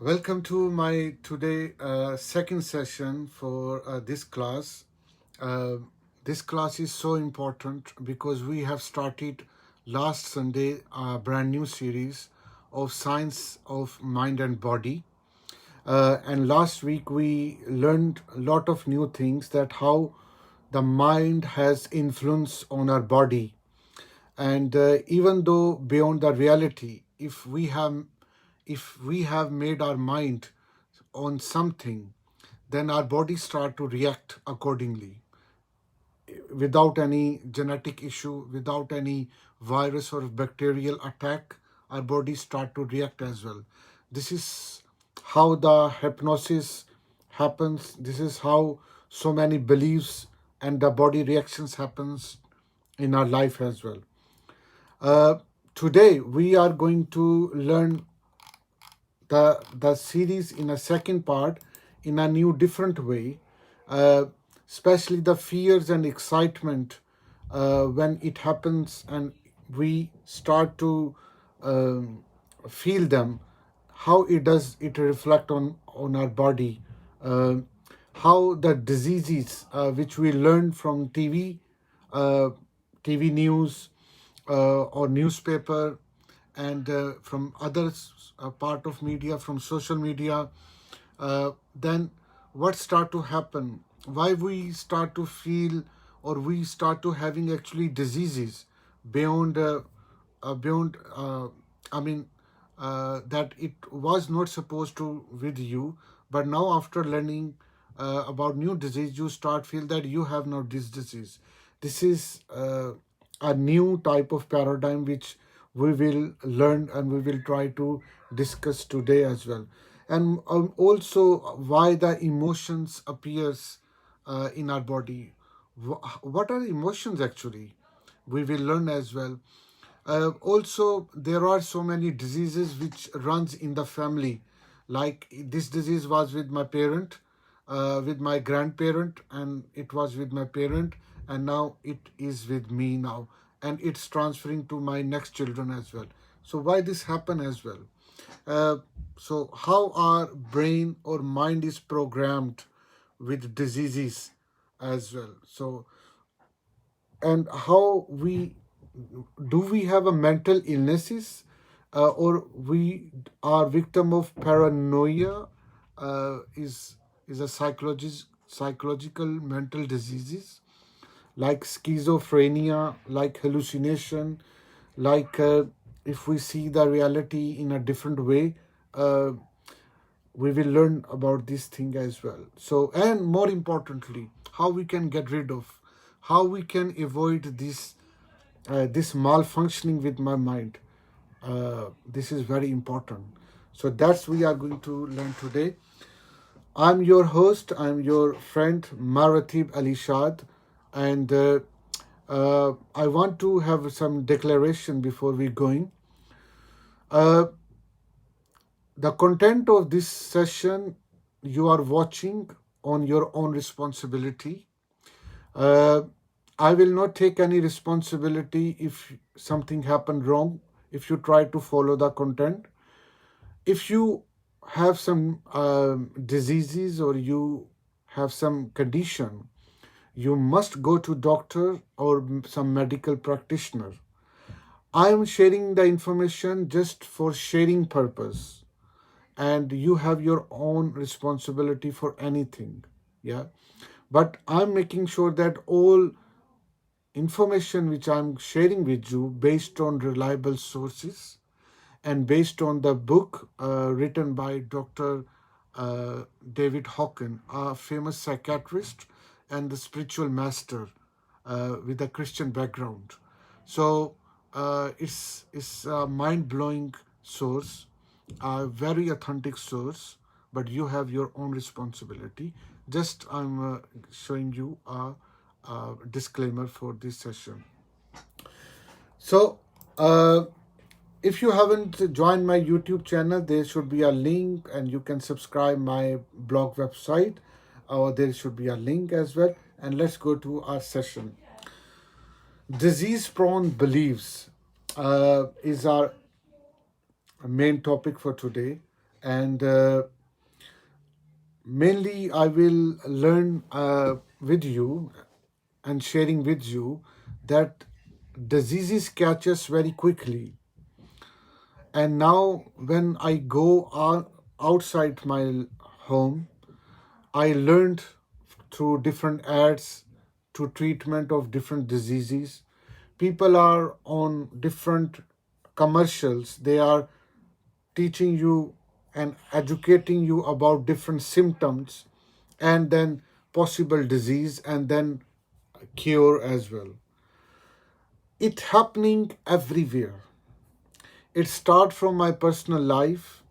Welcome to my today second session for this class. Uh, this class is so important because we have started last Sunday a brand new series of science of mind and body. And last week we learned a lot of new things that how the mind has influence on our body, and even though beyond the reality, if we have made our mind on something, then our body start to react accordingly without any genetic issue, without any virus or bacterial attack. Our body start to react as well. This is how the hypnosis happens. This is how so many beliefs and the body reactions happens in our life as well. uh, Today we are going to learn the series in a second part in a new different way, uh, especially the fears and excitement when it happens and we start to um, feel them. How it does it reflect on our body? uh, how the diseases which we learn from uh, TV news or newspaper, and from others part of media, from social media, then what start to happen, why we start to feel or we start to having actually diseases beyond beyond I mean that it was not supposed to with you, but now after learning about new disease, you start feel that you have now this disease. This is a new type of paradigm which we will learn and we will try to discuss today as well. And also why the emotions appears in our body. What are emotions actually? We will learn as well. Also, there are so many diseases which runs in the family. Like this disease was with my parent, with my grandparent, and it was with my parent, and now it is with me now, and it's transferring to my next children as well. So why this happen as well? Uh, so how our brain or mind is programmed with diseases as well. So, and how we do we have a mental illnesses, or we are victim of paranoia, is a psychological mental diseases like schizophrenia, like hallucination, like if we see the reality in a different way. uh, we will learn about this thing as well. So, and more importantly, how we can get rid of, how we can avoid this malfunctioning with my mind. This is very important. So that's we are going to learn today. I'm your host. I'm your friend Maratib Ali Shad, and I want to have some declaration before we going. Uh, the content of this session you are watching on your own responsibility. Uh, I will not take any responsibility if something happened wrong, if you try to follow the content. If you have some diseases or you have some condition, you must go to doctor or some medical practitioner. I am sharing the information just for sharing purpose, and you have your own responsibility for anything. Yeah, but I'm making sure that all information which I'm sharing with you based on reliable sources and based on the book written by Dr. David Hawken, a famous psychiatrist and the spiritual master with a Christian background. So it's a mind blowing source, a very authentic source, but you have your own responsibility. Just I'm showing you a disclaimer for this session. So, if you haven't joined my YouTube channel, there should be a link, and you can subscribe my blog website, or there should be a link as well. And let's go to our session. Disease-prone beliefs is our main topic for today. And mainly I will learn with you and sharing with you that diseases catch us very quickly. And now when I go outside my home, I learned through different ads to treatment of different diseases. People are on different commercials. They are teaching you and educating you about different symptoms and then possible disease and then cure as well. It's happening everywhere. It starts from my personal life.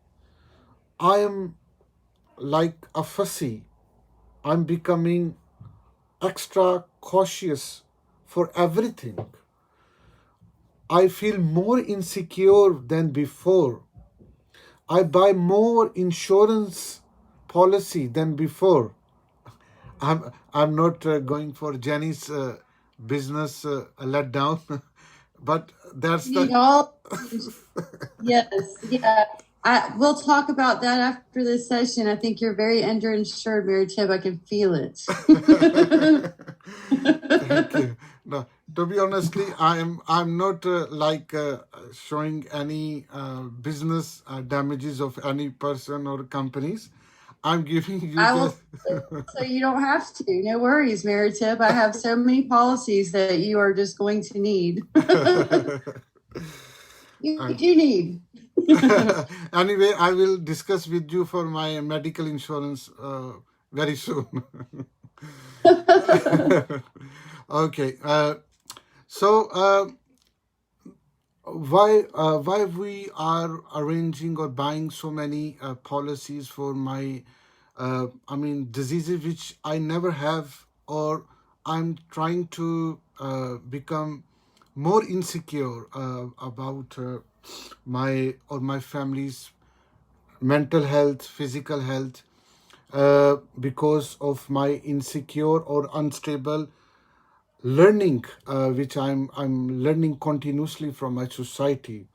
I am like a fussy. I'm becoming extra cautious for everything. I feel more insecure than before. I buy more insurance policy than before. I'm not going for Jenny's business letdown, but that's Need the all. Yes, yeah. We'll talk about that after this session. I think you're very underinsured, Maratib. I can feel it. Thank you. No, to be honestly, I'm not showing any business damages of any person or companies. I'm giving you I will, just so you don't have to. No worries, Maratib. I have so many policies that you are just going to need. You do need. anyway, I will discuss with you for my medical insurance very soon. Okay. So why we are arranging or buying so many policies for my diseases which I never have, or I'm trying to become more insecure about my family's mental health, physical health, because of my insecure or unstable learning, which I'm learning continuously from my society,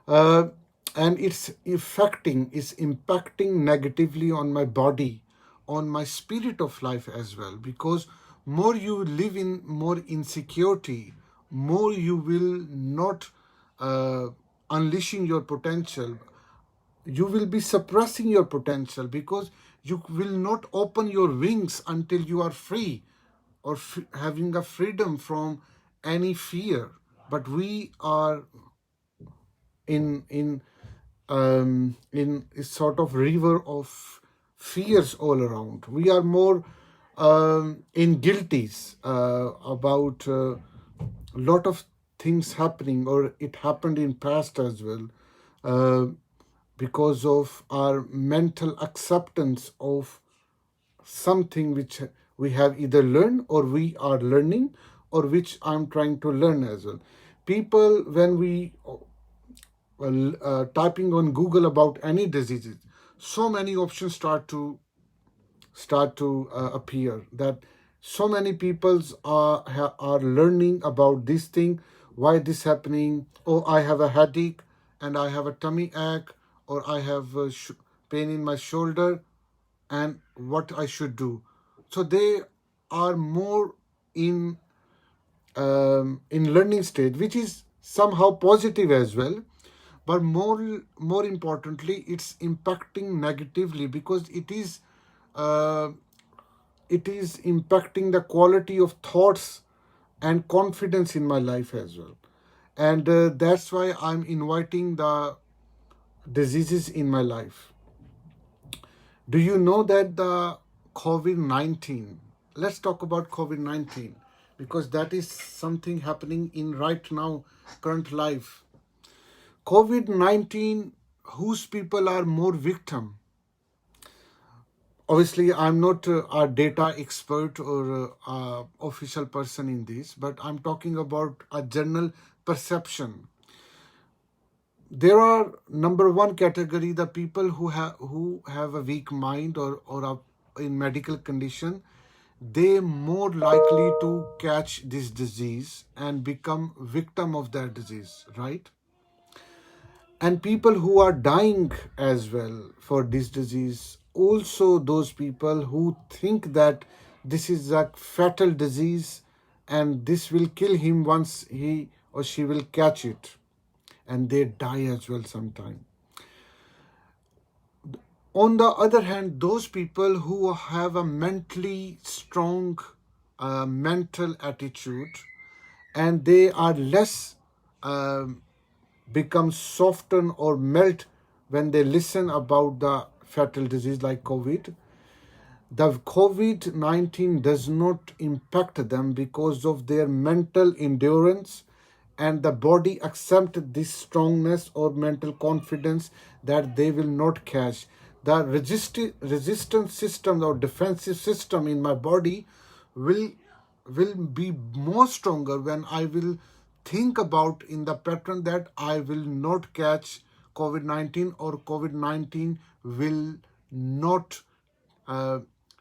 uh, and it's impacting negatively on my body, on my spirit of life as well. Because more you live in more insecurity, more you will not uh, unleashing your potential. You will be suppressing your potential because you will not open your wings until you are free or having a freedom from any fear. But we are in a sort of river of fears all around. We are more in guilties about a lot of things happening, or it happened in past as well, uh, because of our mental acceptance of something which we have either learned or we are learning, or which I'm trying to learn as well. People, when we typing on Google about any diseases, so many options start to appear, that so many peoples are learning about this thing, why this happening. Oh, I have a headache and I have a tummy ache, or I have pain in my shoulder, and what I should do. So they are more in learning stage, which is somehow positive as well. But more importantly, it's impacting negatively because uh, it is impacting the quality of thoughts and confidence in my life as well. And that's why I'm inviting the diseases in my life. Do you know that the COVID-19, let's talk about COVID-19, because that is something happening in right now, current life. COVID-19, whose people are more victim? Obviously, I'm not a data expert or official person in this, but I'm talking about a general perception. There are number one category, the people who have a weak mind, or in medical condition. They more likely to catch this disease and become victim of that disease, right? And people who are dying as well for this disease, also those people who think that this is a fatal disease and this will kill him once he or she will catch it, and they die as well sometime. On the other hand, those people who have a mentally strong mental attitude, and they are less become soften or melt when they listen about the fatal disease like COVID. The COVID-19 does not impact them because of their mental endurance, and the body accept this strongness or mental confidence that they will not catch. The resistance system or defensive system in my body will will be more stronger when I will think about in the pattern that I will not catch COVID-19, or COVID-19 will not uh,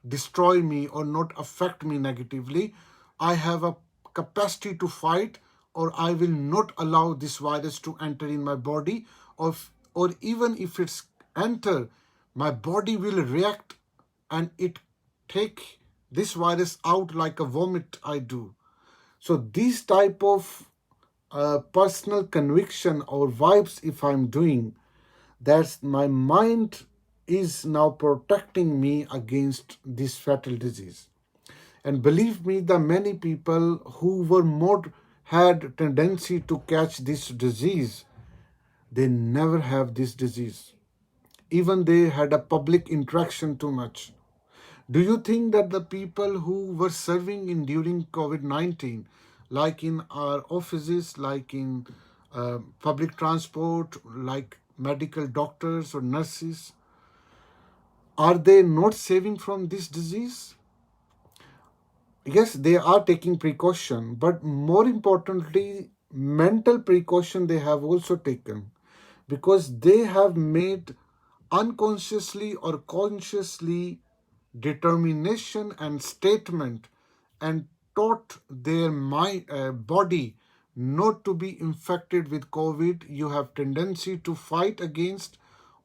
destroy me or not affect me negatively. I have a capacity to fight, or I will not allow this virus to enter in my body, or even if it's enter, my body will react and it take this virus out like a vomit I do. So these type of personal conviction or vibes if I'm doing, that's my mind is now protecting me against this fatal disease. And believe me, the many people who were more had tendency to catch this disease, they never have this disease. Even they had a public interaction too much. Do you think that the people who were serving in during COVID-19, like in our offices, like in public transport, like medical doctors or nurses, are they not saving from this disease? Yes, they are taking precaution, but more importantly, mental precaution they have also taken, because they have made unconsciously or consciously determination and statement and taught their mind, body not to be infected with COVID. You have tendency to fight against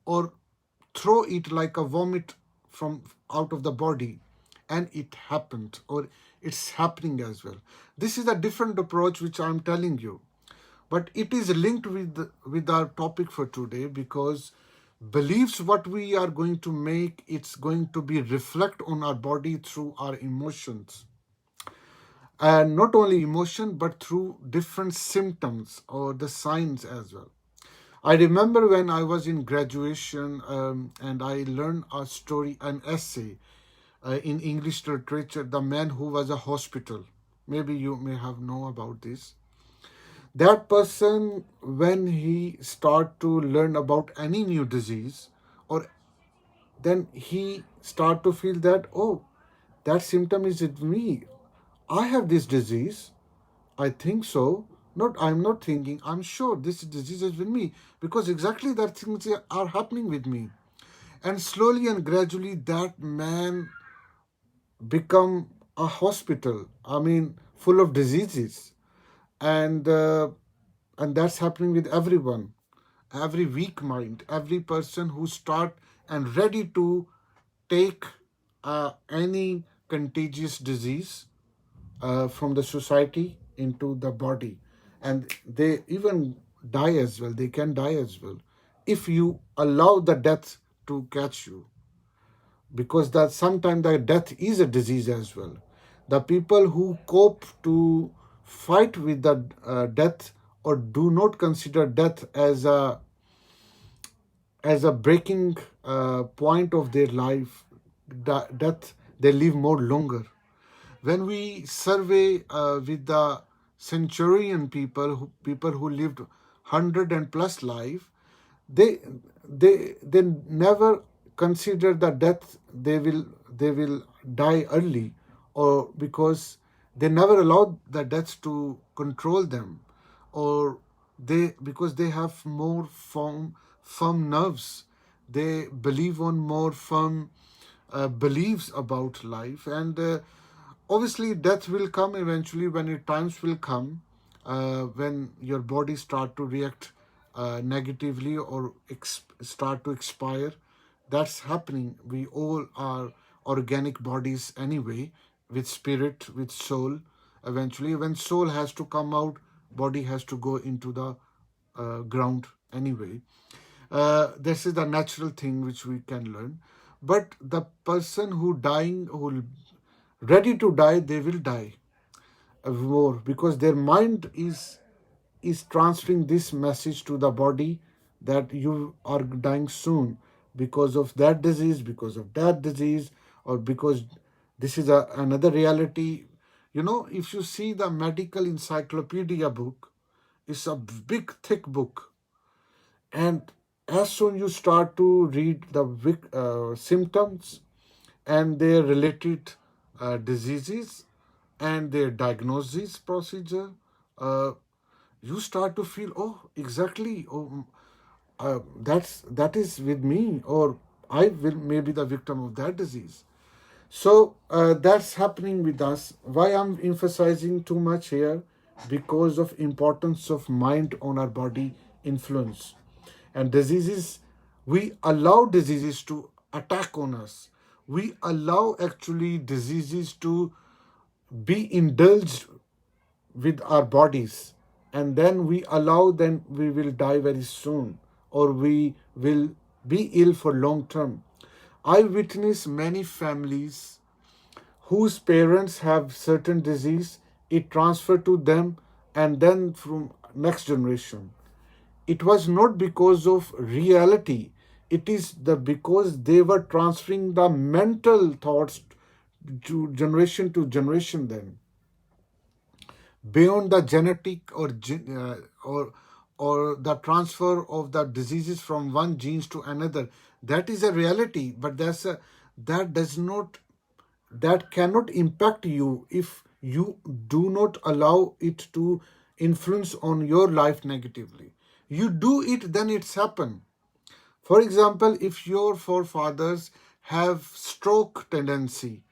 or throw it like a vomit from out of the body, and it happened, or it's happening as well. This is a different approach which I'm telling you, but it is linked with our topic for today, because beliefs what we are going to make, it's going to be reflect on our body through our emotions, and not only emotion but through different symptoms or the signs as well. I remember when I was in graduation, and I learned a story, an essay in English literature, The Man Who Was a Hospital. Maybe you may have know about this. That person, when he start to learn about any new disease, or then he start to feel that, oh, that symptom is with me. I have this disease. I think so. Not, I'm not thinking. I'm sure this disease is with me, because exactly that things are happening with me. And slowly and gradually, that man become a hospital. I mean, full of diseases, and uh, and that's happening with everyone. Every weak mind, every person who start and ready to take any contagious disease from the society into the body, and they even die as well. They can die as well if you allow the death to catch you, because that sometimes the death is a disease as well. The people who cope to fight with the death, or do not consider death as a breaking point of their life, death, they live more longer. When we survey with the centurion people who lived 100 and plus life, they they never consider the death. They will die early, or because they never allowed the death to control them, or they, because they have more firm nerves. They believe on more firm beliefs about life, and obviously death will come eventually when it times will come, when your body start to react negatively or start to expire. That's happening. We all are organic bodies anyway, with spirit, with soul. Eventually, when soul has to come out, body has to go into the ground anyway. This is the natural thing which we can learn. But the person who ready to die, they will die more, because their mind is transferring this message to the body that you are dying soon because of that disease, because of that disease, or because this is another reality. If you see the medical encyclopedia book, it's a big, thick book. And as soon you start to read the symptoms and their related diseases and their diagnosis procedure, uh, you start to feel, oh, exactly, oh, that is with me, or I will maybe the victim of that disease. So that's happening with us. Why I'm emphasizing too much here? Because of importance of mind on our body influence. And diseases, we allow diseases to attack on us. We allow actually diseases to be indulged with our bodies, and then we allow, then we will die very soon, or we will be ill for long term. I witness many families whose parents have certain disease, it transferred to them, and then from next generation. It was not because of reality, it is the because they were transferring the mental thoughts to generation then, beyond the genetic or the transfer of the diseases from one genes to another. That is a reality, but that does not, that cannot impact you if you do not allow it to influence on your life negatively. You do it, then it's happen. For example, if your forefathers have stroke tendency,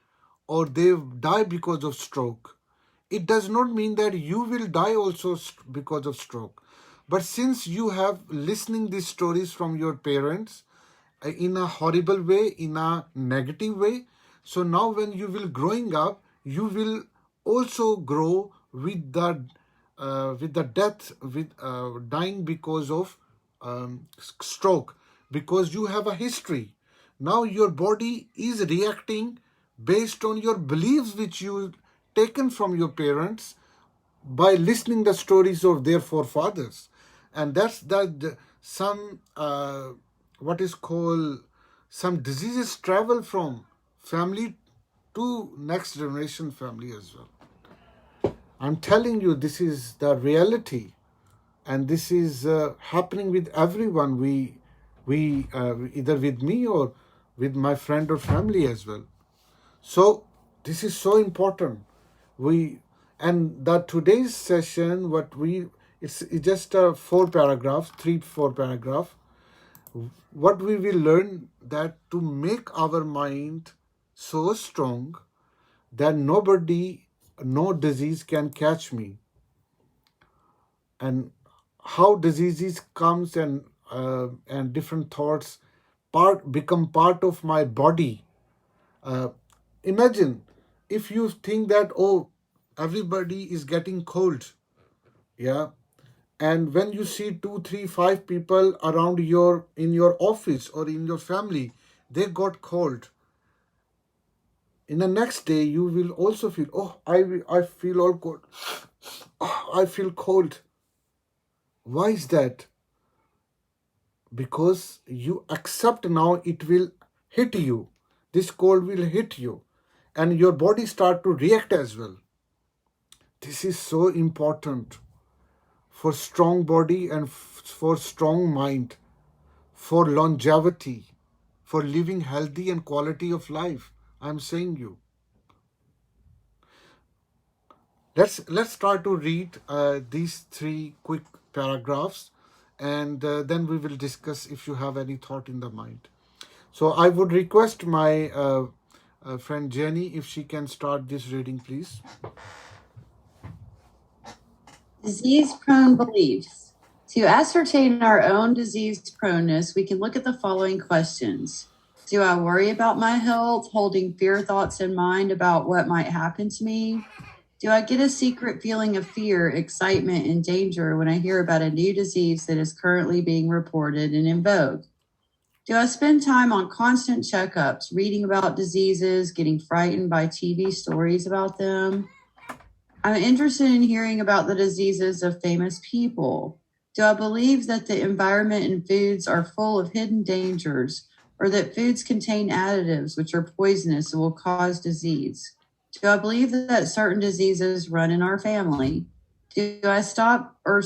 or they die because of stroke, it does not mean that you will die also because of stroke. But since you have listening these stories from your parents in a horrible way, in a negative way, so now when you will growing up, you will also grow with the death, with dying because of stroke, because you have a history. Now your body is reacting based on your beliefs which you taken from your parents by listening the stories of their forefathers. And that's some what is called, some diseases travel from family to next generation family as well. I'm telling you, this is the reality, and this is happening with everyone. We either with me or with my friend or family as well. So this is so important. We and the today's session, it's just a 4 paragraph, 3 4 paragraph. What we will learn, that to make our mind so strong that nobody, no disease can catch me, and how diseases comes and different thoughts become part of my body. Uh, Imagine if you think that, oh, everybody is getting cold, yeah, and when you see 2 3 5 people around in your office or in your family, they got cold. In the next day, you will also feel, oh, I feel all cold. Oh, I feel cold. Why is that? Because you accept now it will hit you. This cold will hit you, and your body start to react as well. This is so important for strong body and for strong mind, for longevity, for living healthy and quality of life. I'm saying you. Let's try to read these 3 quick paragraphs, and then we will discuss if you have any thought in the mind. So I would request my friend Jenny if she can start this reading, please. Disease-prone beliefs. To ascertain our own disease proneness, we can look at the following questions. Do I worry about my health, holding fear thoughts in mind about what might happen to me? Do I get a secret feeling of fear, excitement, and danger when I hear about a new disease that is currently being reported and in vogue? Do I spend time on constant checkups, reading about diseases, getting frightened by TV stories about them? I'm interested in hearing about the diseases of famous people. Do I believe that the environment and foods are full of hidden dangers, or that foods contain additives which are poisonous and will cause disease? Do I believe that certain diseases run in our family? Do I stop or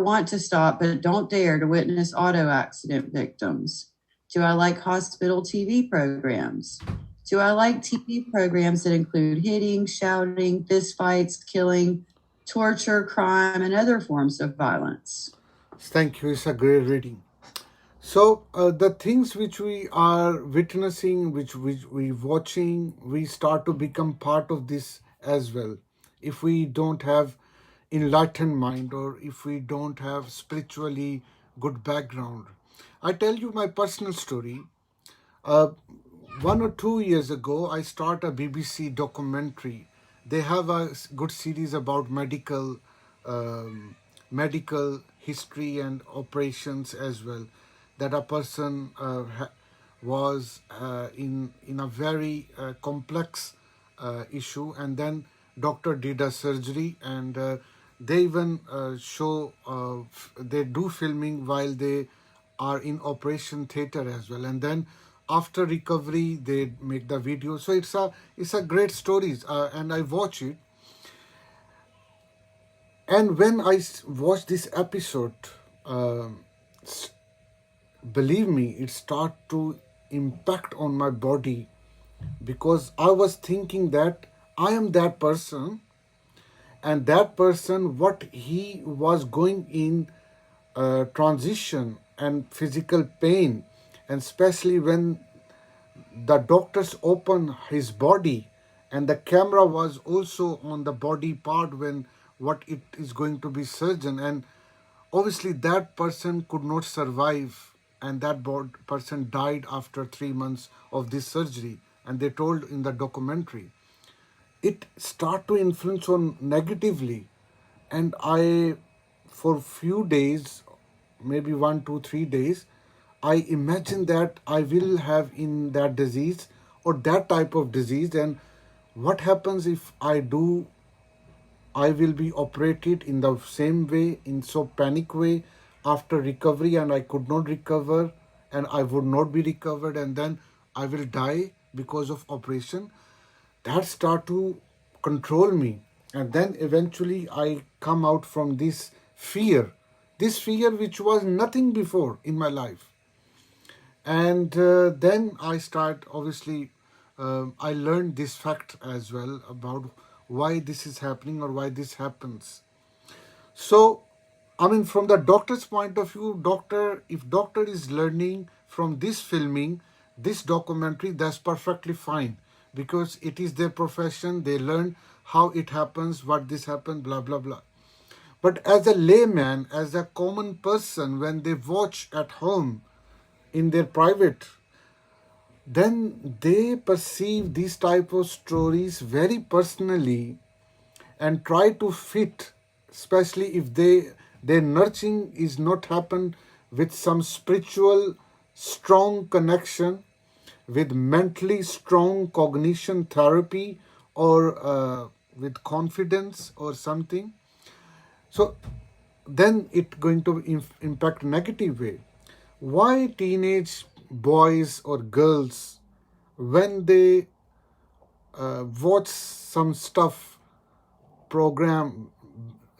want to stop but don't dare to witness auto accident victims? Do I like hospital TV programs? Do I like TV programs that include hitting, shouting, fistfights, killing, torture, crime, and other forms of violence? Thank you. It's a great reading. So the things which we are witnessing, which we watching, we start to become part of this as well. If we don't have enlightened mind, or if we don't have spiritually good background. I tell you my personal story. 1 or 2 years ago, I start a BBC documentary. They have a good series about medical history and operations as well. That a person was in a very complex issue, and then doctor did a surgery, and they even they do filming while they are in operation theater as well, and then after recovery they make the video. So it's a great stories, and I watch it. And when I watch this episode, believe me, it start to impact on my body, because I was thinking that I am that person, and that person, what he was going in transition and physical pain, and especially when the doctors open his body, and the camera was also on the body part when what it is going to be surgeon, and obviously that person could not survive, and that person died after 3 months of this surgery, and they told in the documentary. It start to influence on negatively, and I, for few days, maybe 1 2 3 days, I imagine that I will have in that disease or that type of disease, and what happens if I will be operated in the same way, in so panic way, after recovery, and I could not recover, and I would not be recovered, and then I will die because of operation. That start to control me, and then eventually I come out from this fear which was nothing before in my life. And then I start, obviously, I learned this fact as well about why this is happening or why this happens. So, I mean, from the doctor's point of view, if doctor is learning from this filming, this documentary, that's perfectly fine, because it is their profession. They learn how it happens, what this happened, blah, blah, blah. But as a layman, as a common person, when they watch at home in their private, then they perceive these type of stories very personally and try to fit, especially if their nurturing is not happen with some spiritual strong connection, with mentally strong cognition therapy, or with confidence or something. So then it going to impact negative way. Why teenage boys or girls, when they watch some stuff, program,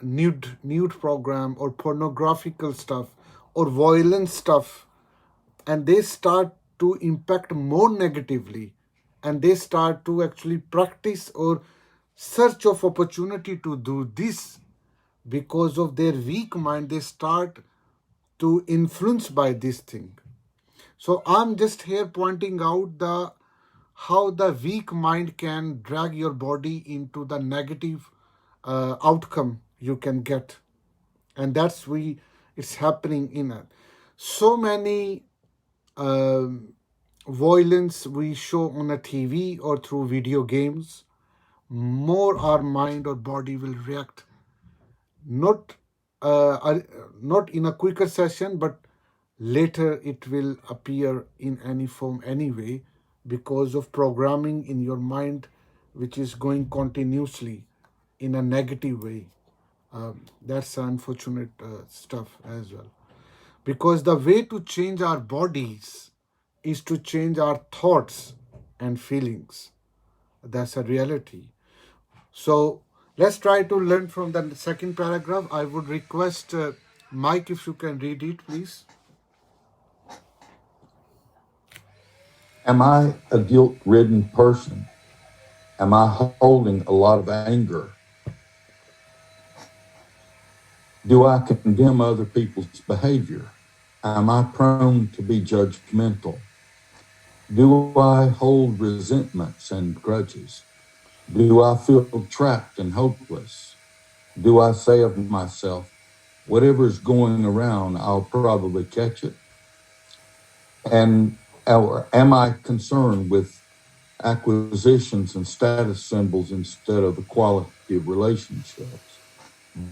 nude program, or pornographical stuff, or violent stuff, and they start to impact more negatively, and they start to actually practice or search of opportunity to do this, because of their weak mind, they start to influence by this thing. So I'm just here pointing out how the weak mind can drag your body into the negative outcome you can get. And it's happening in so many violence we show on a TV or through video games. More our mind or body will react, not not in a quicker session, but later it will appear in any form anyway, because of programming in your mind which is going continuously in a negative way. That's unfortunate stuff as well, because the way to change our bodies is to change our thoughts and feelings. That's a reality. So let's try to learn from the second paragraph. I would request Mike, if you can read it, please. Am I a guilt-ridden person? Am I holding a lot of anger? Do I condemn other people's behavior? Am I prone to be judgmental? Do I hold resentments and grudges? Do I feel trapped and hopeless? Do I say of myself, whatever's going around, I'll probably catch it? Or am I concerned with acquisitions and status symbols instead of the quality of relationships?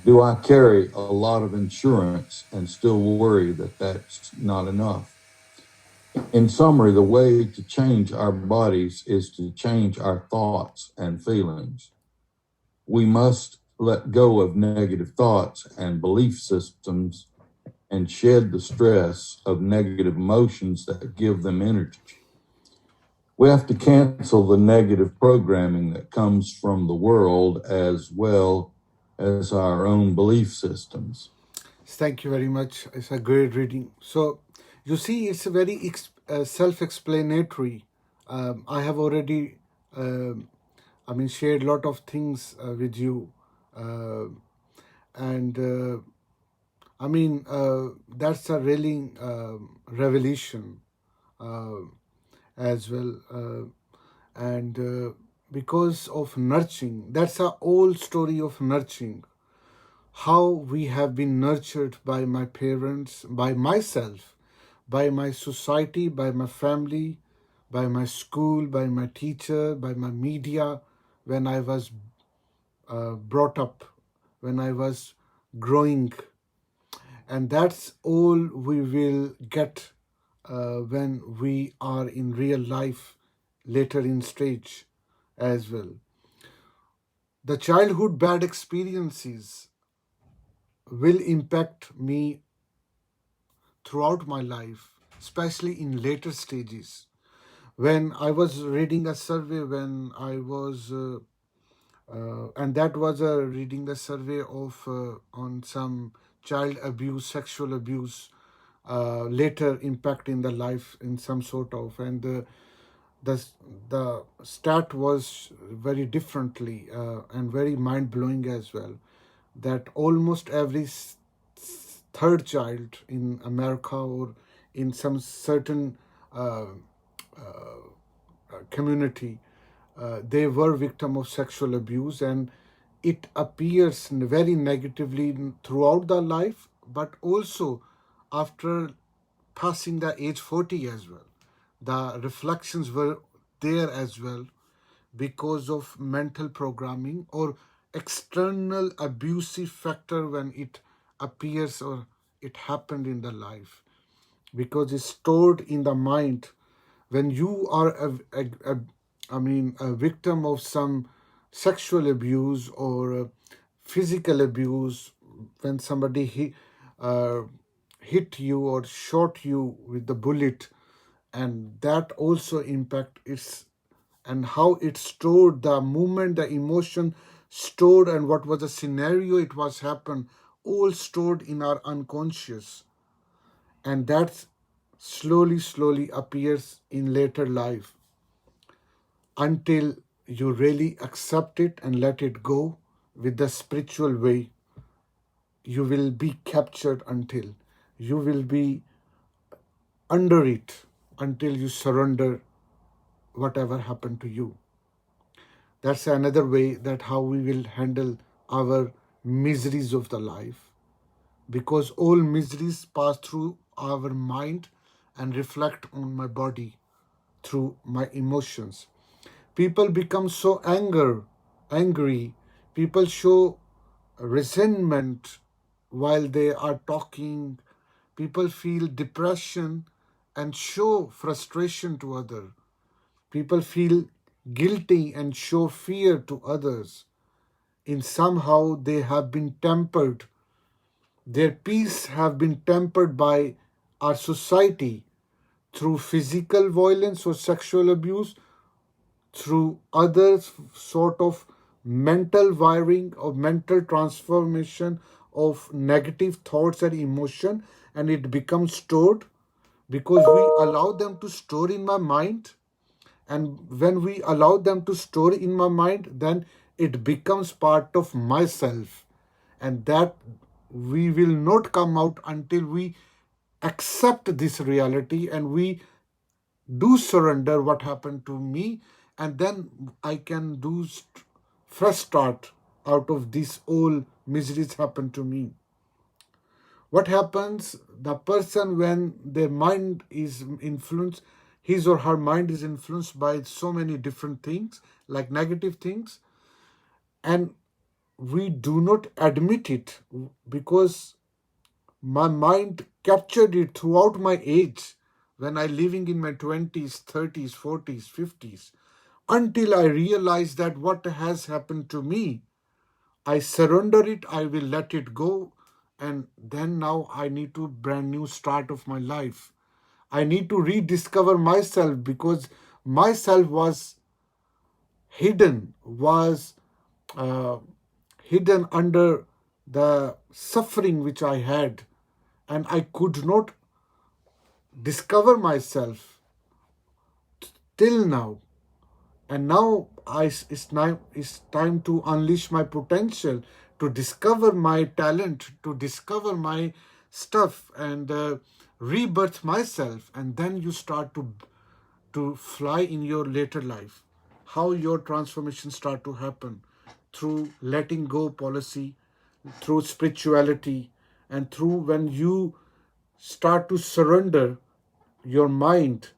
Do I carry a lot of insurance and still worry that that's not enough? In summary, the way to change our bodies is to change our thoughts and feelings. We must let go of negative thoughts and belief systems and shed the stress of negative emotions that give them energy. We have to cancel the negative programming that comes from the world as well as our own belief systems. Thank you very much. It's a great reading. So you see, it's a very self-explanatory. I have already, shared a lot of things with you, uh, and that's a really revelation uh, as well. And because of nurturing, that's a old story of nurturing. How we have been nurtured by my parents, by myself, by my society, by my family, by my school, by my teacher, by my media, when I was brought up, when I was growing. And that's all we will get when we are in real life later in stage as well. The childhood bad experiences will impact me throughout my life, especially in later stages. When I was reading a survey, when I was, and that was reading a survey of on some child abuse, sexual abuse, later impact in the life in some sort of, and the the stat was very differently and very mind blowing as well. That almost every third child in America or in some certain community, they were victim of sexual abuse, and it appears very negatively throughout the life, but also after passing the age 40 as well. The reflections were there as well, because of mental programming or external abusive factor when it appears or it happened in the life, because it's stored in the mind. When you are a victim of some sexual abuse or physical abuse, when somebody uh, hit you or shot you with the bullet, and that also impact its, and how it stored the movement, the emotion stored, and what was the scenario it was happened, all stored in our unconscious. And that slowly appears in later life, until you really accept it and let it go with the spiritual way. You will be captured until you will be under it, until you surrender whatever happened to you. That's another way that how we will handle our miseries of the life. because all miseries pass through our mind and reflect on my body through my emotions. People become so angry. People show resentment while they are talking. People feel depression and show frustration to others. People feel guilty and show fear to others. In somehow they have been tempered. Their peace have been tempered by our society through physical violence or sexual abuse, through other sort of mental wiring or mental transformation of negative thoughts and emotion, and it becomes stored because we allow them to store in my mind. And when we allow them to store in my mind, then it becomes part of myself, and that we will not come out until we accept this reality and we do surrender what happened to me, and then I can do fresh start out of this all miseries happen to me. What happens, the person, when their mind is influenced, his or her mind is influenced by so many different things, like negative things, and we do not admit it because my mind captured it throughout my age, when I living in my 20s, 30s, 40s, 50s, until I realize that what has happened to me, I surrender it, I will let it go, and then now I need to brand new start of my life. I need to rediscover myself because myself was was hidden under the suffering which I had, and I could not discover myself till now. And now it's time to unleash my potential, to discover my talent, to discover my stuff, and rebirth myself. And then you start to fly in your later life. How your transformation start to happen through letting go policy, through spirituality, and through when you start to surrender your mind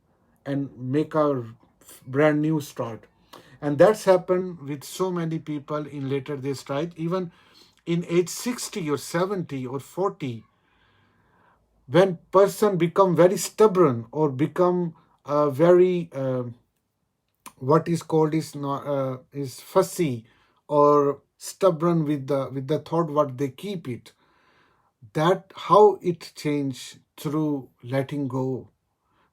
and make a brand new start. And that's happened with so many people in later days, right? Even in age 60 or 70 or 40, when person become very stubborn or become very what is called is fussy or stubborn with the thought what they keep it, that how it change through letting go,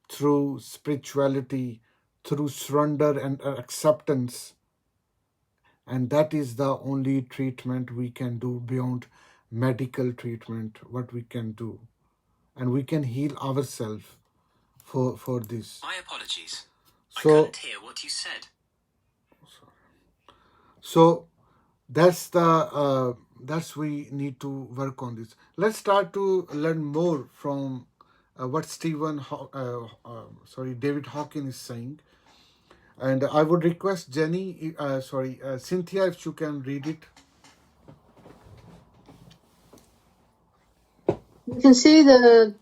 through spirituality, through surrender and acceptance. And that is the only treatment we can do beyond medical treatment, what we can do. And we can heal ourselves for this. My apologies. I So, couldn't hear what you said. so that's we need to work on this. Let's start to learn more from what David Hawkins is saying. And I would request Cynthia, if you can read it. You can see the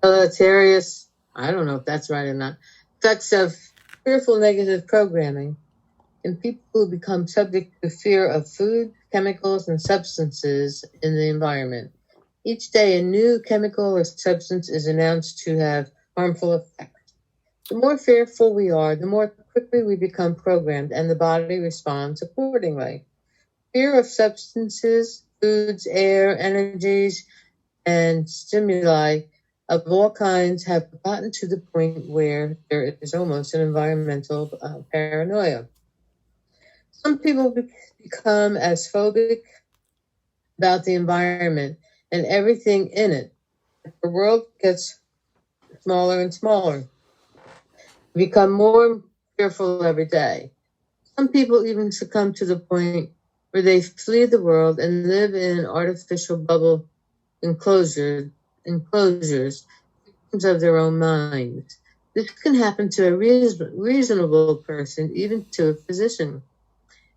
deleterious, I don't know if that's right or not, effects of fearful negative programming in people who become subject to fear of food, chemicals, and substances in the environment. Each day, a new chemical or substance is announced to have harmful effects. The more fearful we are, the more quickly we become programmed, and the body responds accordingly. Fear of substances, foods, air, energies, and stimuli of all kinds have gotten to the point where there is almost an environmental paranoia. Some people become as phobic about the environment and everything in it. The world gets smaller and smaller. We become more fearful every day. Some people even succumb to the point where they flee the world and live in artificial bubble enclosures, victims of their own minds. This can happen to a reasonable person, even to a physician.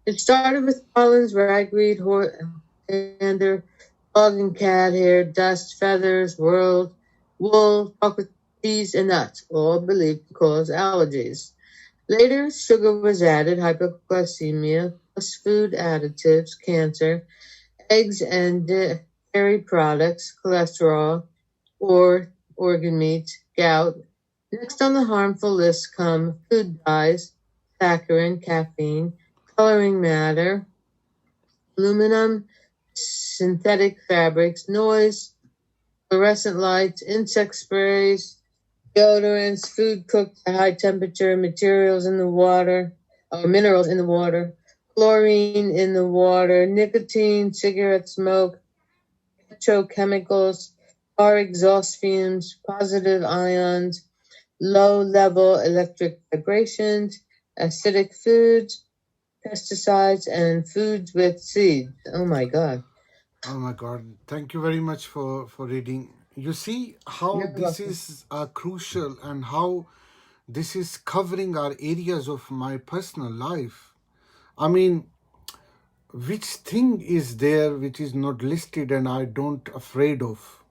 It started with pollens, ragweed, dander, dog and cat hair, dust, feathers, wool, chocolate, cheese, and nuts, all believed to cause allergies. Later, sugar was added, hypoglycemia, plus food additives, cancer, eggs and dairy products, cholesterol, or organ meat, gout. Next on the harmful list come food dyes, saccharin, caffeine, coloring matter, aluminum, synthetic fabrics, noise, fluorescent lights, insect sprays, deodorants, food cooked at high temperature, materials in the water, minerals in the water, chlorine in the water, nicotine, cigarette smoke, petrochemicals, car exhaust fumes, positive ions, low-level electric vibrations, acidic foods, pesticides, and foods with seeds. Oh my God. Oh my God. Thank you very much for reading. You see how You're this welcome. is crucial and how this is covering our areas of my personal life. I mean, which thing is there which is not listed and I don't afraid of?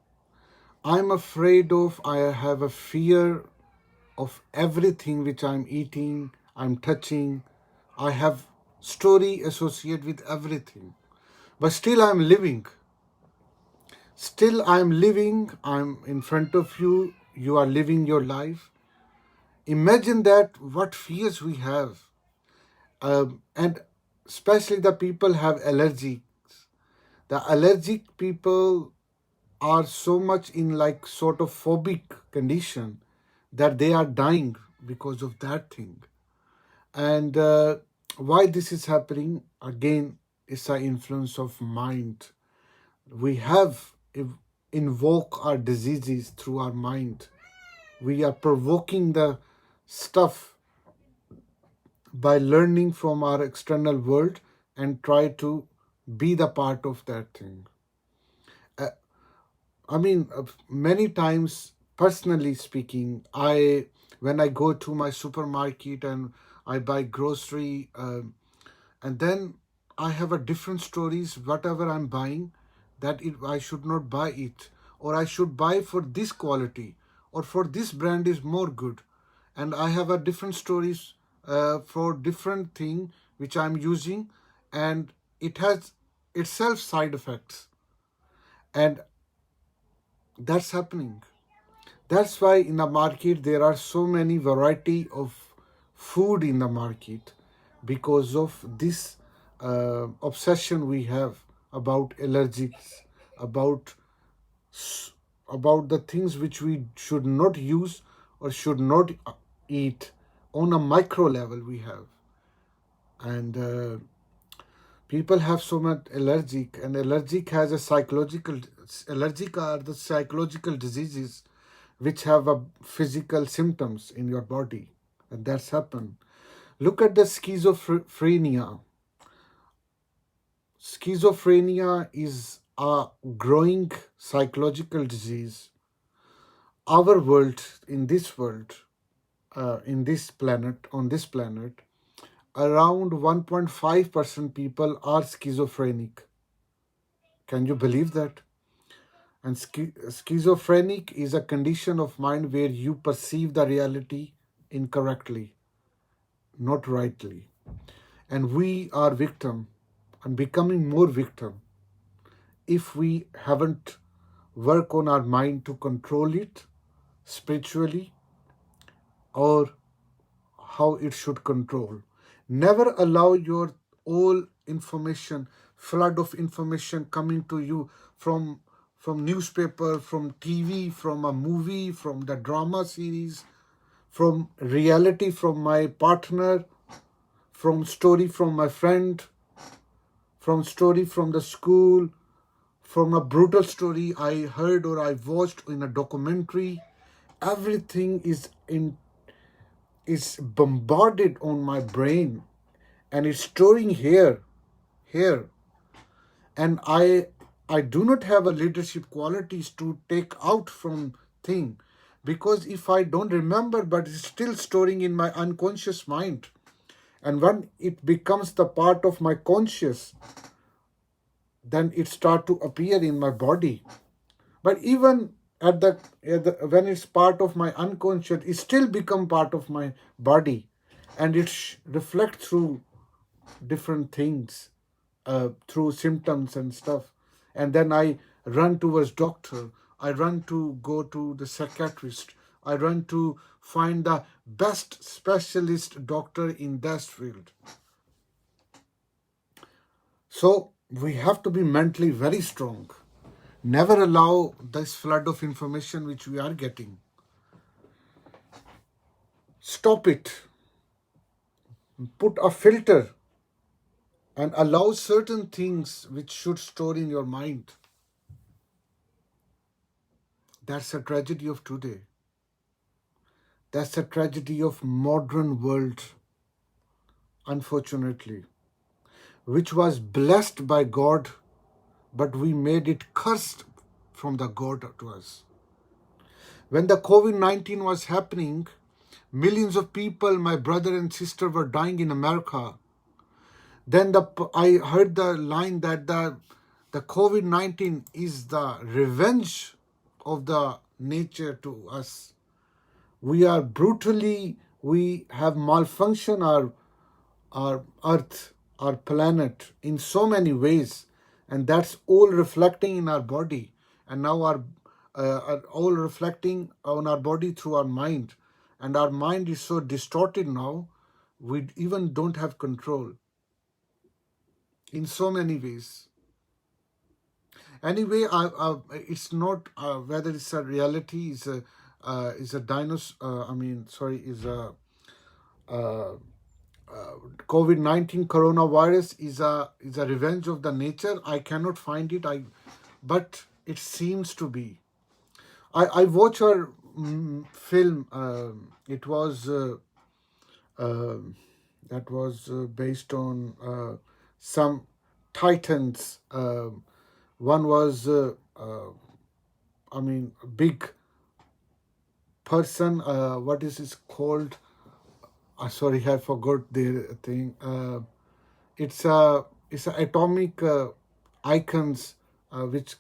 I'm afraid of, I have a fear of everything which I'm eating, I'm touching. I have story associated with everything. But still I'm living. Still I'm living. I'm in front of you. You are living your life. Imagine that what fears we have. And especially the people have allergies. The allergic people are so much in like sort of phobic condition that they are dying because of that thing. And why this is happening again is the influence of mind. We have invoke our diseases through our mind. We are provoking the stuff by learning from our external world and try to be the part of that thing. Uh, I mean, many times, personally speaking, I when I go to my supermarket and I buy grocery, and then I have a different stories. Whatever I'm buying, that I should not buy it, or I should buy for this quality, or for this brand is more good, and I have a different stories for different thing which I'm using, and it has itself side effects, and that's happening. That's why in the market there are so many variety of food in the market because of this obsession we have about allergies, about about the things which we should not use or should not eat on a micro level we have, and people have so much allergic, and allergic has a psychological, allergic are the psychological diseases which have a physical symptoms in your body, and that's happened. Look at the schizophrenia. Schizophrenia is a growing psychological disease. Our world, in this planet, on this planet, around 1.5% people are schizophrenic. Can you believe that? And schizophrenic is a condition of mind where you perceive the reality incorrectly, not rightly. And we are victim and becoming more victim if we haven't work on our mind to control it spiritually or how it should control. Never allow your all information, flood of information coming to you from newspaper, from TV, from a movie, from the drama series, from reality from my partner, from story from my friend, from story from the school, from a brutal story I heard or I watched in a documentary. Everything is bombarded on my brain and it's storing here, and I do not have a leadership qualities to take out from thing, because if I don't remember but it's still storing in my unconscious mind, And when it becomes the part of my conscious, then it start to appear in my body. But even when it's part of my unconscious, it still become part of my body, and it reflect through different things, through symptoms and stuff. And then I run towards doctor. I run to go to the psychiatrist. I run to find the best specialist doctor in that field. So we have to be mentally very strong. Never allow this flood of information which we are getting. Stop it. Put a filter and allow certain things which should store in your mind. That's a tragedy of today. That's a tragedy of modern world, unfortunately, which was blessed by God, but we made it cursed from the God to us. When the COVID-19 was happening, millions of people, my brother and sister, were dying in America. Then I heard the line that the COVID-19 is the revenge of the nature to us. We have malfunctioned our earth, our planet in so many ways, and that's all reflecting in our body, and now are all reflecting on our body through our mind, and our mind is so distorted now, we even don't have control in so many ways. Anyway, it's not whether it's a reality, is a dinosaur. Is a COVID-19 coronavirus is a revenge of the nature. I cannot find it. But it seems to be. I watched a film. It was that was based on some titans. One was big person. What is it called? Sorry, I forgot the thing. It's a atomic icons which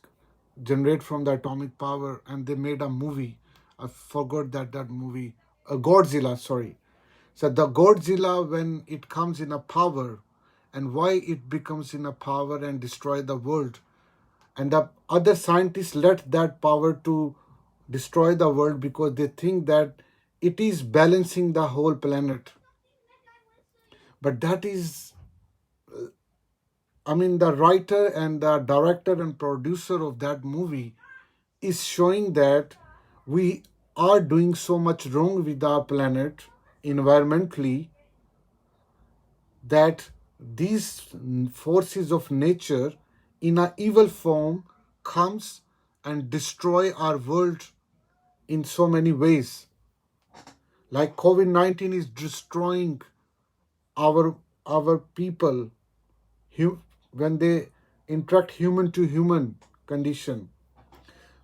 generate from the atomic power, and they made a movie. I forgot that movie. Godzilla. Sorry. So the Godzilla, when it comes in a power, and why it becomes in a power and destroy the world, and the other scientists let that power to destroy the world because they think that it is balancing the whole planet. But that is, the writer and the director and producer of that movie is showing that we are doing so much wrong with our planet environmentally, that these forces of nature in an evil form comes and destroy our world in so many ways. Like COVID-19 is destroying our people when they interact human to human condition.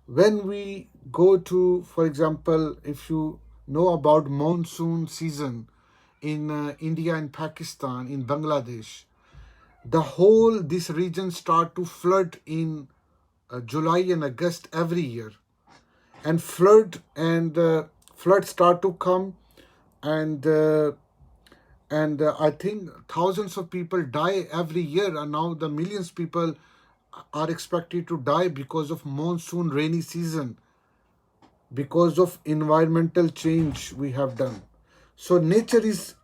When we go to, for example, if you know about monsoon season in India and Pakistan, in Bangladesh, this region start to flood in July and August every year, and flood start to come, and I think thousands of people die every year, and now the millions of people are expected to die because of monsoon rainy season, because of environmental change we have done. So nature is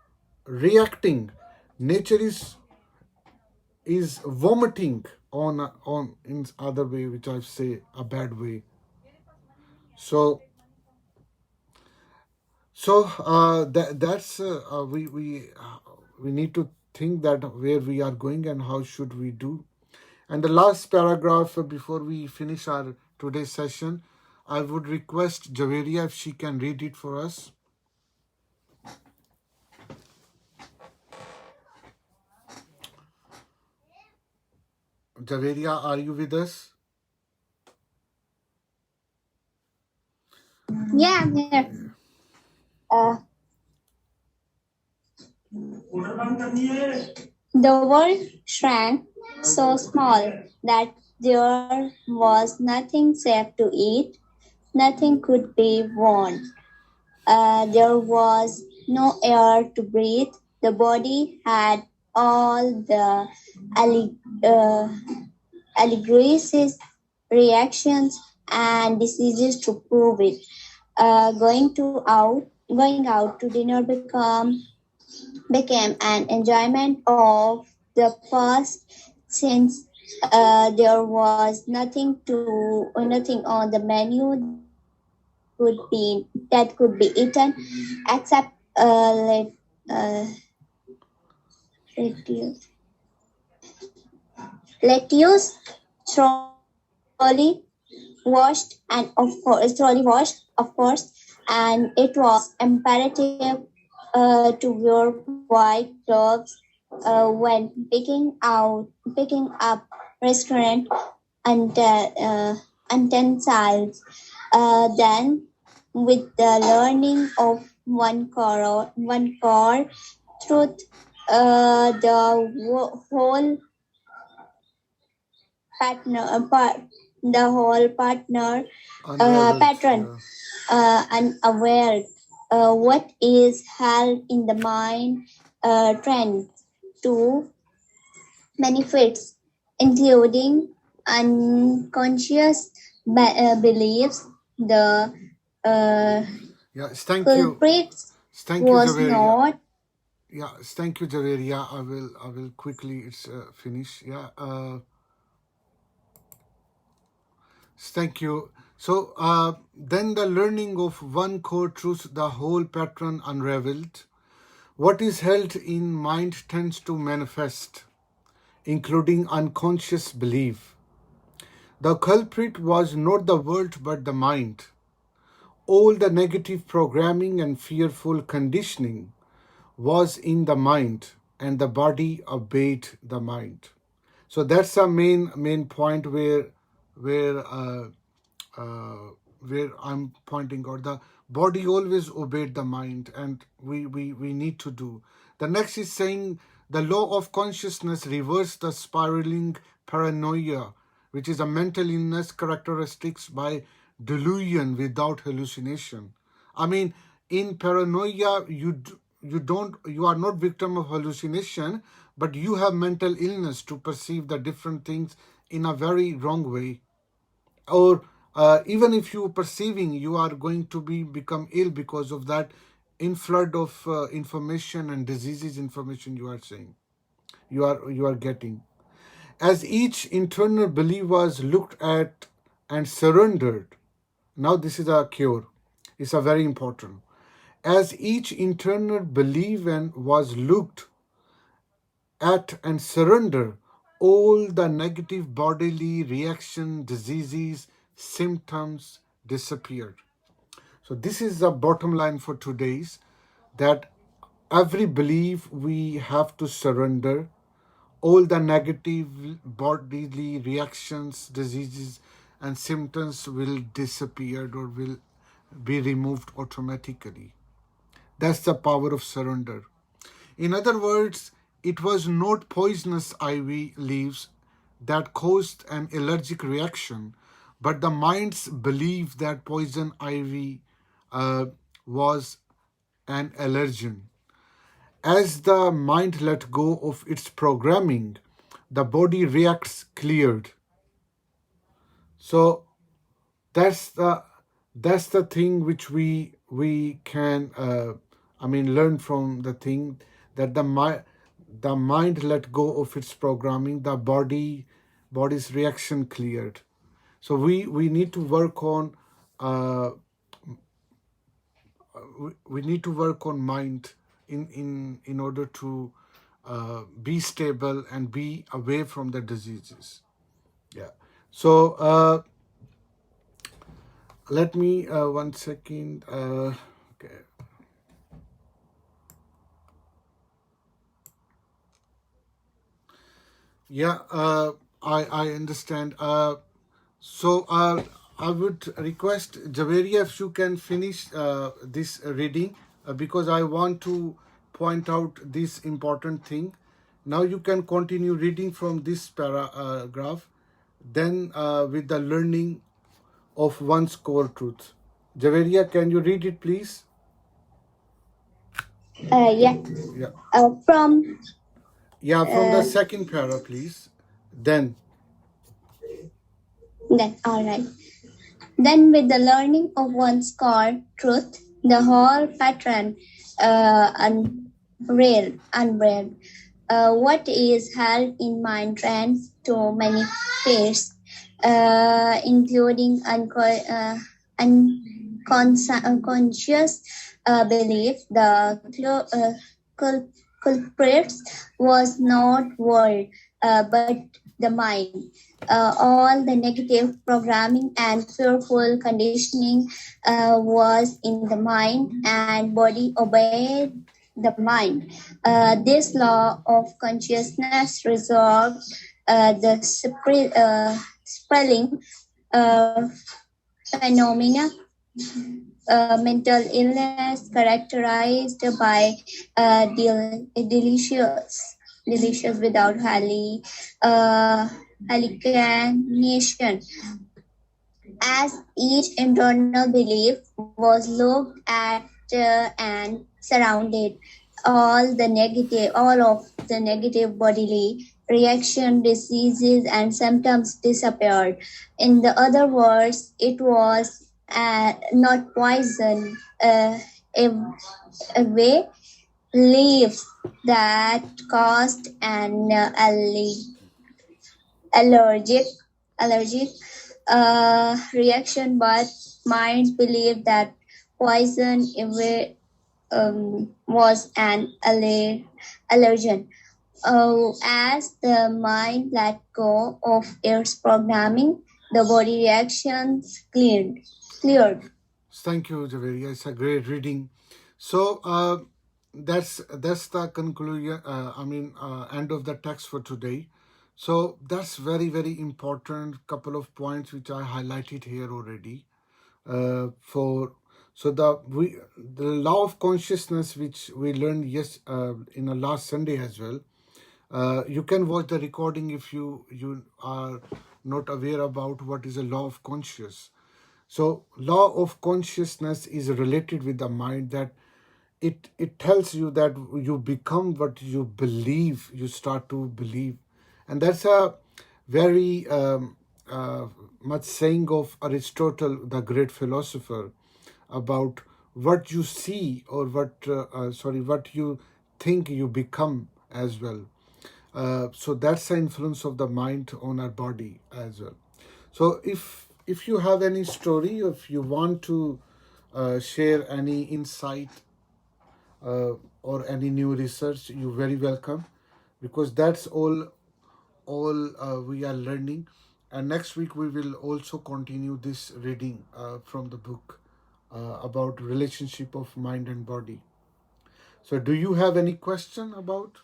reacting. Nature is vomiting on in other way, which I say a bad way. So that's we need to think that where we are going and how should we do. And the last paragraph before we finish our today's session, I would request Javeria if she can read it for us. Javeria, are you with us? Yeah, I'm here. The world shrank so small that there was nothing safe to eat, nothing could be worn. There was no air to breathe. The body had all the allergies, reactions, and diseases to prove it. Going out to dinner became an enjoyment of the past since there was nothing on the menu that could be eaten except uh, lettuce, lettuce thoroughly thoroughly washed, of course, and it was imperative to wear white gloves when picking up restaurant and utensils. Then, with the learning of one core truth, whole the whole partner Unraveled. pattern Yeah. unaware what is held in the mind trend to benefits, including unconscious beliefs. The uh, Yeah. Thank you. culprit Thank you, was Javer. Yeah. not Yeah. Thank you, Javer. Yeah. I will quickly. It's finish. Yeah. Thank you. So then the learning of one core truth, the whole pattern unraveled. What is held in mind tends to manifest, including unconscious belief. The culprit was not the world but the mind. All the negative programming and fearful conditioning was in the mind, and the body obeyed the mind. So that's a main point where uh, uh, where I'm pointing out. The body always obeyed the mind, and we need to do. The next is saying the law of consciousness reverses the spiraling paranoia, which is a mental illness characteristics by delusion without hallucination. I mean, in paranoia, you are not victim of hallucination, but you have mental illness to perceive the different things in a very wrong way, or even if you perceiving, you are going to become ill because of that in flood of information and diseases information you are saying, you are getting. As each internal belief was looked at and surrendered, now this is a cure, it's a very important. As each internal belief and was looked at and surrender, all the negative bodily reaction, diseases, symptoms disappeared. So this is the bottom line for today's, that every belief we have to surrender. All the negative bodily reactions, diseases, and symptoms will disappear or will be removed automatically. That's the power of surrender. In other words, it was not poisonous ivy leaves that caused an allergic reaction, but the mind's belief that poison ivy was an allergen. As the mind let go of its programming, the body reacts cleared. So that's the thing which we can learn from the thing, that the mind let go of its programming, the body's reaction cleared. So we need to work on uh, we need to work on mind in order to be stable and be away from the diseases. Yeah. So let me 1 second. Okay. Yeah, I understand. So I would request Javeria if you can finish this reading, because I want to point out this important thing. Now you can continue reading from this paragraph, then with the learning of one's core truth. Javeria, can you read it, please? Yeah. Yeah. From From the second para, please. Then. all right. Then, with the learning of one's core truth, the whole pattern unveiled. What is held in mind trends to many fears, including unconscious belief. The culprits was not world, but the mind. All the negative programming and fearful conditioning was in the mind, and body obeyed the mind. This law of consciousness resolved the spelling phenomena, mental illness characterized by delicious without hallucination. As each internal belief was looked at and surrounded, all of the negative bodily reaction, diseases, and symptoms disappeared. In the other words, it was not poison, a way leaves that caused an allergic reaction, but mind believed that poison was an allergen. As the mind let go of its programming, the body reactions cleared. Thank you, Javeria. It's a great reading. So that's the conclusion. End of the text for today. So that's very, very important. Couple of points which I highlighted here already. The law of consciousness, which we learned in the last Sunday as well. You can watch the recording if you are not aware about what is a law of consciousness. So law of consciousness is related with the mind, that it tells you that you become what you believe, you start to believe. And that's a very much saying of Aristotle, the great philosopher, about what you see or what you think you become as well. So that's the influence of the mind on our body as well. So if you have any story, if you want to share any insight or any new research, you're very welcome, because that's all we are learning. And next week we will also continue this reading from the book about relationship of mind and body. So do you have any question about?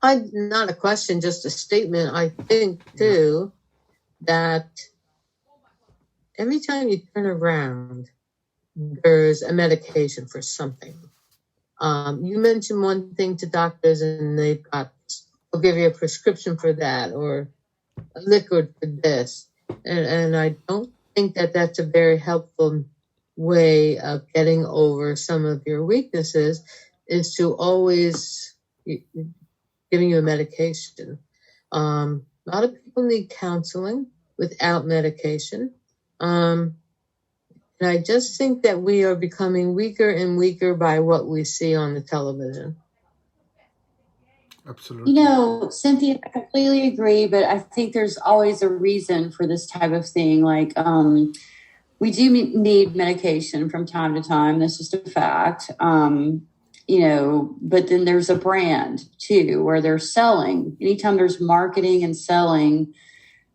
Not a question, just a statement. I think too that every time you turn around, there's a medication for something. You mentioned one thing to doctors and they'll give you a prescription for that, or a liquid for this. And I don't think that that's a very helpful way of getting over some of your weaknesses, is to always giving you a medication. A lot of people need counseling without medication. And I just think that we are becoming weaker and weaker by what we see on the television. Absolutely. Cynthia, I completely agree, but I think there's always a reason for this type of thing. Like, we do need medication from time to time. That's just a fact. But then there's a brand too, where they're selling. Anytime there's marketing and selling,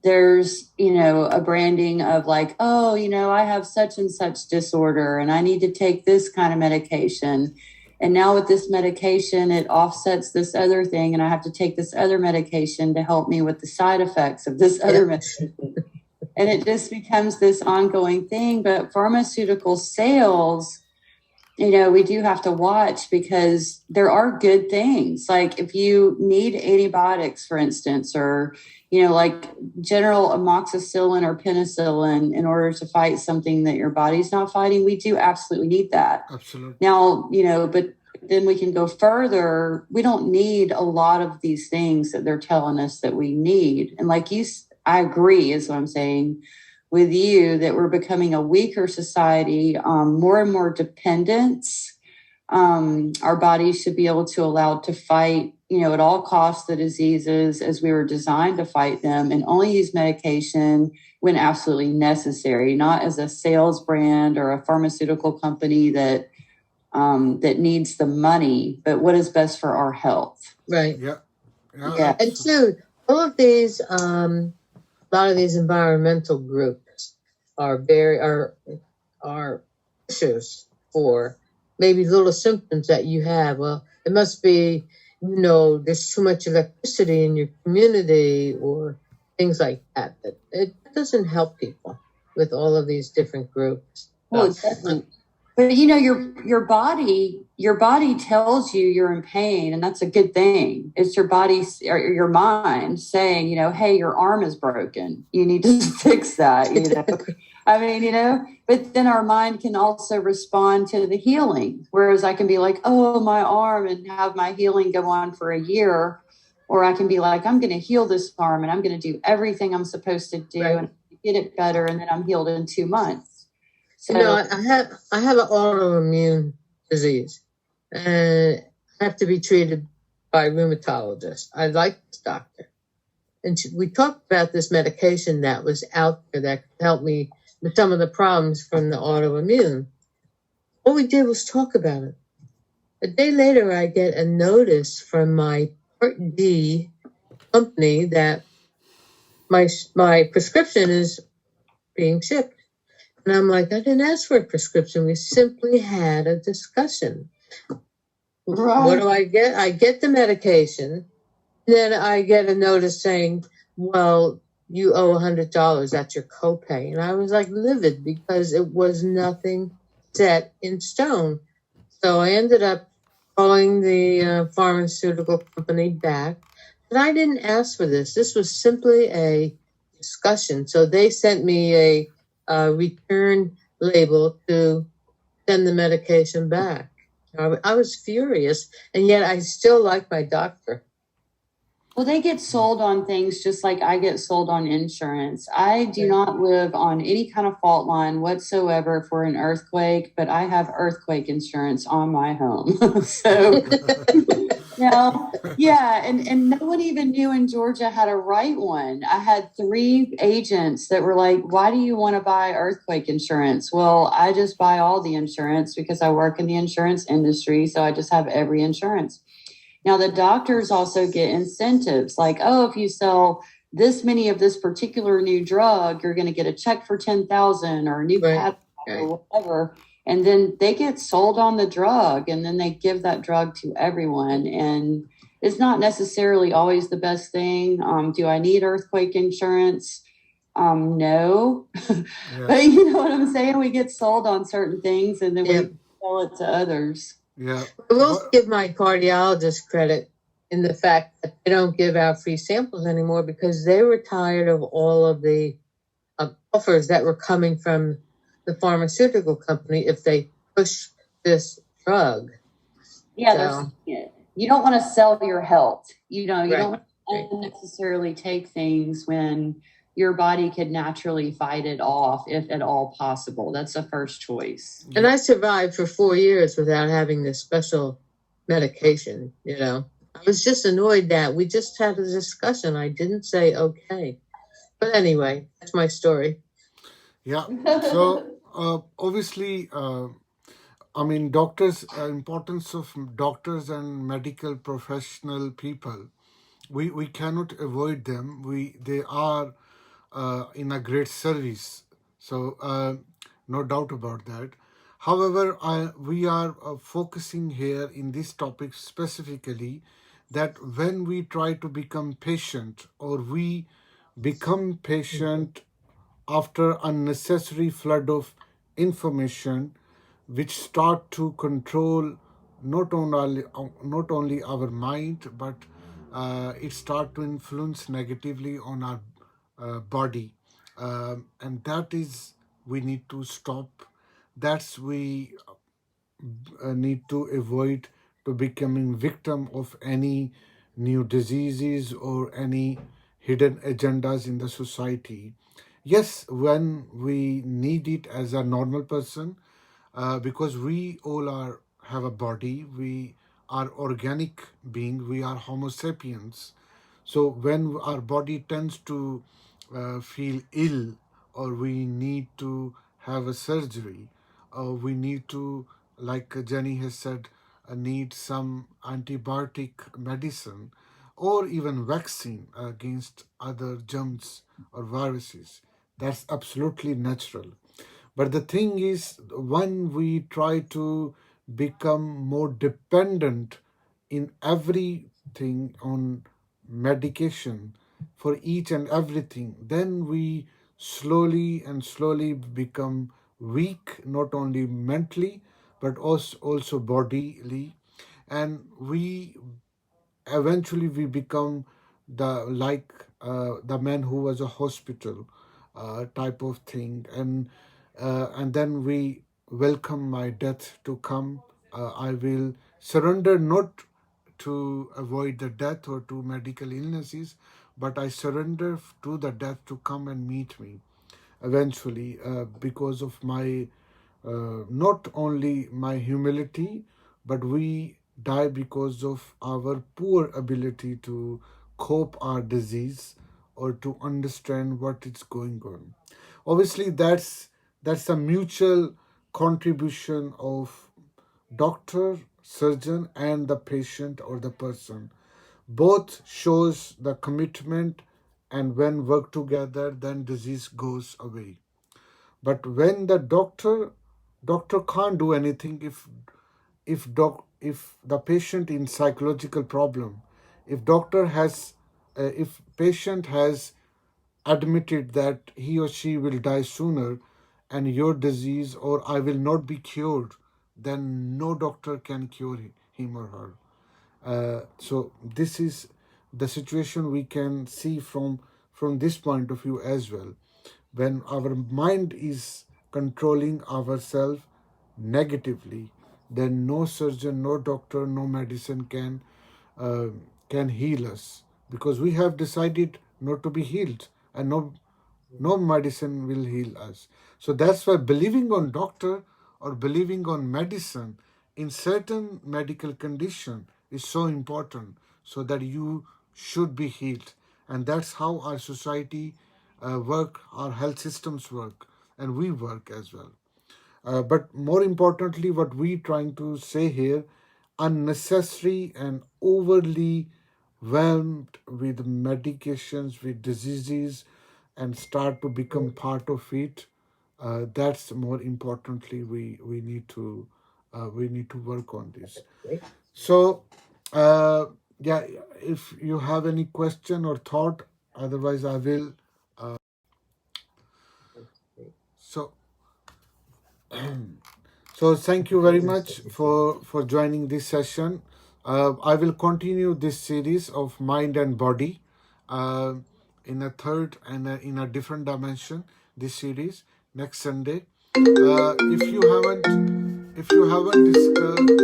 there's, a branding of like, oh, I have such and such disorder and I need to take this kind of medication. And now with this medication, it offsets this other thing. And I have to take this other medication to help me with the side effects of this other medication. And it just becomes this ongoing thing. But pharmaceutical sales we do have to watch, because there are good things. Like if you need antibiotics, for instance, or, like general amoxicillin or penicillin in order to fight something that your body's not fighting, we do absolutely need that. Absolutely. Now, but then we can go further. We don't need a lot of these things that they're telling us that we need. And like I agree, is what I'm saying with you, that we're becoming a weaker society, more and more dependence. Our bodies should be able to allow to fight, at all costs, the diseases as we were designed to fight them, and only use medication when absolutely necessary, not as a sales brand or a pharmaceutical company that needs the money, but what is best for our health. Right. Yeah. Yeah. And two, all of these, a lot of these environmental groups are issues for maybe little symptoms that you have. Well, it must be, there's too much electricity in your community or things like that. But it doesn't help people with all of these different groups. Well, it doesn't. But your body tells you you're in pain, and that's a good thing. It's your body or your mind saying, hey, your arm is broken. You need to fix that. I mean, but then our mind can also respond to the healing. Whereas I can be like, oh, my arm, and have my healing go on for a year, or I can be like, I'm going to heal this arm, and I'm going to do everything I'm supposed to do, Right. and get it better, and then I'm healed in 2 months. So, I have an autoimmune disease, and I have to be treated by a rheumatologist. I like this doctor, and we talked about this medication that was out there that could help me with some of the problems from the autoimmune. All we did was talk about it. A day later, I get a notice from my Part D company that my prescription is being shipped. And I'm like, I didn't ask for a prescription. We simply had a discussion. Right. What do I get? I get the medication. Then I get a notice saying, well, you owe $100. That's your copay. And I was like livid because it was nothing set in stone. So I ended up calling the pharmaceutical company back. But I didn't ask for this. This was simply a discussion. So they sent me a return label to send the medication back. I was furious, and yet I still like my doctor. Well, they get sold on things just like I get sold on insurance. I do not live on any kind of fault line whatsoever for an earthquake, but I have earthquake insurance on my home. So, yeah, and no one even knew in Georgia how to write one. I had 3 agents that were like, why do you want to buy earthquake insurance? Well, I just buy all the insurance because I work in the insurance industry, so I just have every insurance. Now, the doctors also get incentives like, oh, if you sell this many of this particular new drug, you're going to get a check for $10,000 or a new catalog or whatever. And then they get sold on the drug, and then they give that drug to everyone. And it's not necessarily always the best thing. Do I need earthquake insurance? No. Yeah. But you know what I'm saying? We get sold on certain things, and then we sell it to others. Yeah. I will give my cardiologist credit in the fact that they don't give out free samples anymore because they were tired of all of the offers that were coming from the pharmaceutical company if they push this drug. Yeah, you don't want to sell your health. You don't want Right. to necessarily take things when your body could naturally fight it off, if at all possible. That's the first choice. And I survived for 4 years without having this special medication, I was just annoyed that we just had a discussion. I didn't say okay. But anyway, that's my story. Yeah. So obviously, doctors, importance of doctors and medical professional people, we cannot avoid them. They are in a great service. So no doubt about that. However, we are focusing here in this topic specifically that when we try to become patient, or we become patient after unnecessary flood of information, which start to control not only our mind, but it start to influence negatively on our body, and that is we need to stop. That's we need to avoid to becoming victim of any new diseases or any hidden agendas in the society. Yes, when we need it as a normal person, because we all are have a body, we are organic being, we are homo sapiens. So when our body tends to feel ill, or we need to have a surgery, or we need to, like Jenny has said, need some antibiotic medicine or even vaccine against other germs or viruses. That's absolutely natural. But the thing is, when we try to become more dependent in everything on medication for each and everything, then we slowly become weak, not only mentally, but also bodily. And we eventually we become the man who was a hospital type of thing, and then we welcome my death to come. I will surrender not to avoid the death or to medical illnesses, but I surrender to the death to come and meet me eventually, because of my not only my humility, but we die because of our poor ability to cope our disease or to understand what is going on. Obviously, that's a mutual contribution of doctor, surgeon, and the patient or the person. Both shows the commitment, and when work together, then disease goes away. But when the doctor can't do anything if the patient in psychological problem, if doctor has if patient has admitted that he or she will die sooner and your disease or I will not be cured, then no doctor can cure him or her. So this is the situation we can see from this point of view as well. When our mind is controlling ourselves negatively, then no surgeon, no doctor, no medicine uh, can heal us, because we have decided not to be healed, and no medicine will heal us. So that's why believing on doctor or believing on medicine in certain medical condition is so important, so that you should be healed. And that's how our society work, our health systems work, and we work as well. But more importantly, what we trying to say here, unnecessary and overly whelmed with medications, with diseases, and start to become part of it. That's more importantly, we need to work on this. So, uh, yeah, if you have any question or thought, otherwise I will. So. So thank you very much for joining this session. I will continue this series of mind and body uh, in a third and in a different dimension. This series next Sunday. If you haven't discussed,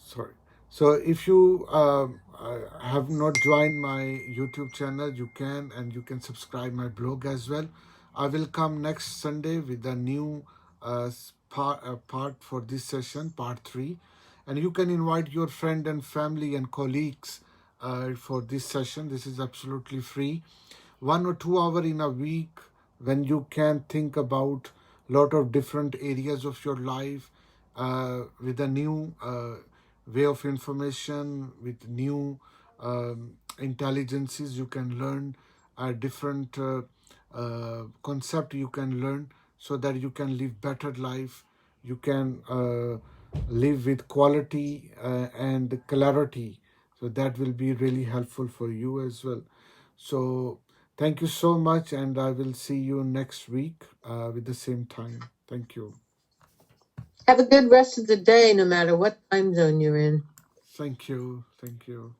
sorry. So if you have not joined my YouTube channel, you can, and you can subscribe my blog as well. I will come next Sunday with a new part for this session, part 3. And you can invite your friend and family and colleagues for this session. This is absolutely free. 1 or 2 hours in a week, when you can think about lot of different areas of your life with a new way of information, with new intelligences you can learn, a different concept you can learn, so that you can live better life. You can live with quality and clarity. So that will be really helpful for you as well. So Thank you so much, and I will see you next week with the same time. Thank you. Have a good rest of the day, no matter what time zone you're in. Thank you. Thank you.